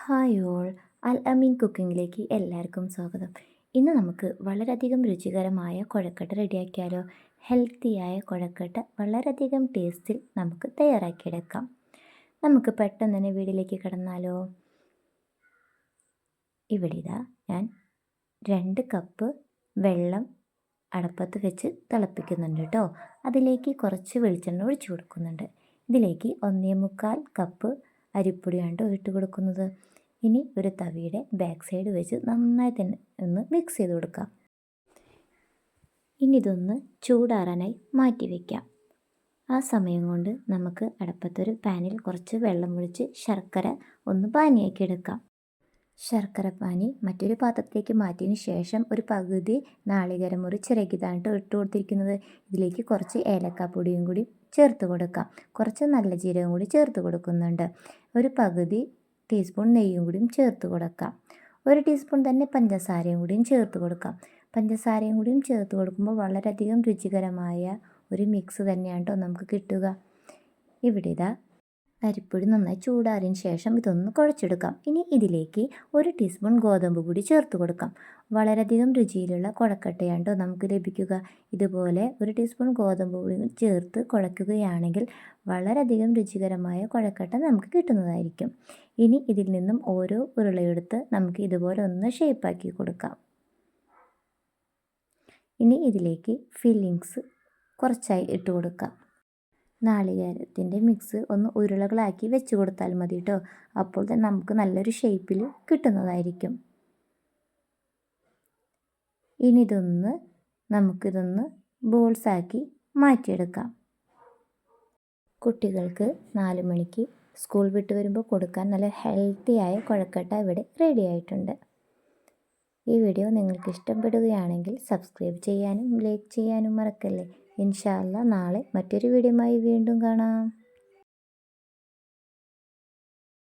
Hi all, അൽ അമീൻ കുക്കിങ്ങിലേക്ക് എല്ലാവർക്കും സ്വാഗതം. ഇന്ന് നമുക്ക് വളരെയധികം രുചികരമായ കുഴക്കട്ട റെഡിയാക്കിയാലോ. ഹെൽത്തിയായ കുഴക്കട്ട വളരെയധികം ടേസ്റ്റിൽ നമുക്ക് തയ്യാറാക്കിയെടുക്കാം. നമുക്ക് പെട്ടെന്ന് തന്നെ വീട്ടിലേക്ക് കിടന്നാലോ. ഇവിടെ ഇതാ ഞാൻ 2 കപ്പ് വെള്ളം അടുപ്പത്ത് വെച്ച് തിളപ്പിക്കുന്നുണ്ട് കേട്ടോ. അതിലേക്ക് കുറച്ച് വെളിച്ചെണ്ണ ഒഴിച്ചു കൊടുക്കുന്നുണ്ട്. ഇതിലേക്ക് 1.25 കപ്പ് അരിപ്പൊടിയാണ് കേട്ടോ ഇട്ട് കൊടുക്കുന്നത്. ഇനി ഒരു തവിയുടെ ബാക്ക് സൈഡ് വെച്ച് നന്നായി തന്നെ ഒന്ന് മിക്സ് ചെയ്ത് കൊടുക്കാം. ഇനി ഇതൊന്ന് ചൂടാറാനായി മാറ്റി വയ്ക്കാം. ആ സമയം കൊണ്ട് നമുക്ക് അടുപ്പത്തൊരു പാനിൽ കുറച്ച് വെള്ളം ഒഴിച്ച് ശർക്കര ഒന്ന് പാനിയാക്കി എടുക്കാം. ശർക്കര പാനി മറ്റൊരു പാത്രത്തിലേക്ക് മാറ്റിയതിന് ശേഷം ഒരു പകുതി നാളികേരം മുറി ചിരകിയതാണ് ഇട്ട് കൊടുത്തിരിക്കുന്നത്. ഇതിലേക്ക് കുറച്ച് ഏലക്കാപ്പൊടിയും കൂടി ചേർത്ത് കൊടുക്കാം. കുറച്ച് നല്ല ജീരകം കൂടി ചേർത്ത് കൊടുക്കുന്നുണ്ട്. ഒരു പകുതി ടീസ്പൂൺ നെയ്യും കൂടിയും ചേർത്ത് കൊടുക്കാം. 1 ടീസ്പൂൺ തന്നെ പഞ്ചസാരയും കൂടിയും ചേർത്ത് കൊടുക്കാം. പഞ്ചസാരയും കൂടിയും ചേർത്ത് കൊടുക്കുമ്പോൾ വളരെയധികം രുചികരമായ ഒരു മിക്സ് തന്നെയാണ് കേട്ടോ നമുക്ക് കിട്ടുക. ഇവിടെ ഇതാ അരിപ്പൊടി നന്നായി ചൂടാറിയതിന് ശേഷം ഇതൊന്ന് കുഴച്ചെടുക്കാം. ഇനി ഇതിലേക്ക് 1 ടീസ്പൂൺ ഗോതമ്പ് പൊടി ചേർത്ത് കൊടുക്കാം. വളരെയധികം രുചിയിലുള്ള കുഴക്കട്ടയാണ് കേട്ടോ നമുക്ക് ലഭിക്കുക. ഇതുപോലെ 1 ടീസ്പൂൺ ഗോതമ്പ് പൊടി ചേർത്ത് കുഴയ്ക്കുകയാണെങ്കിൽ വളരെയധികം രുചികരമായ കുഴക്കട്ട നമുക്ക് കിട്ടുന്നതായിരിക്കും. ഇനി ഇതിൽ നിന്നും ഓരോ ഉരുളയെടുത്ത് നമുക്ക് ഇതുപോലെ ഒന്ന് ഷേപ്പാക്കി കൊടുക്കാം. ഇനി ഇതിലേക്ക് ഫില്ലിങ്സ് കുറച്ചായി ഇട്ട് കൊടുക്കാം. നാളികേരത്തിൻ്റെ മിക്സ് ഒന്ന് ഉരുളകളാക്കി വെച്ച് കൊടുത്താൽ മതി കേട്ടോ. അപ്പോൾ തന്നെ നമുക്ക് നല്ലൊരു ഷേപ്പിൽ കിട്ടുന്നതായിരിക്കും. ഇനി നമുക്കിതൊന്ന് ബോൾസാക്കി മാറ്റിയെടുക്കാം. കുട്ടികൾക്ക് 4 മണിക്ക് സ്കൂൾ വിട്ട് വരുമ്പോൾ കൊടുക്കാൻ നല്ല ഹെൽത്തിയായ കുഴക്കട്ട ഇവിടെ റെഡി ആയിട്ടുണ്ട്. ഈ വീഡിയോ നിങ്ങൾക്ക് ഇഷ്ടപ്പെടുകയാണെങ്കിൽ സബ്സ്ക്രൈബ് ചെയ്യാനും ലൈക്ക് ചെയ്യാനും മറക്കല്ലേ. ഇൻഷാ അല്ലാ നാളെ മറ്റൊരു വീഡിയോയുമായി വീണ്ടും കാണാം.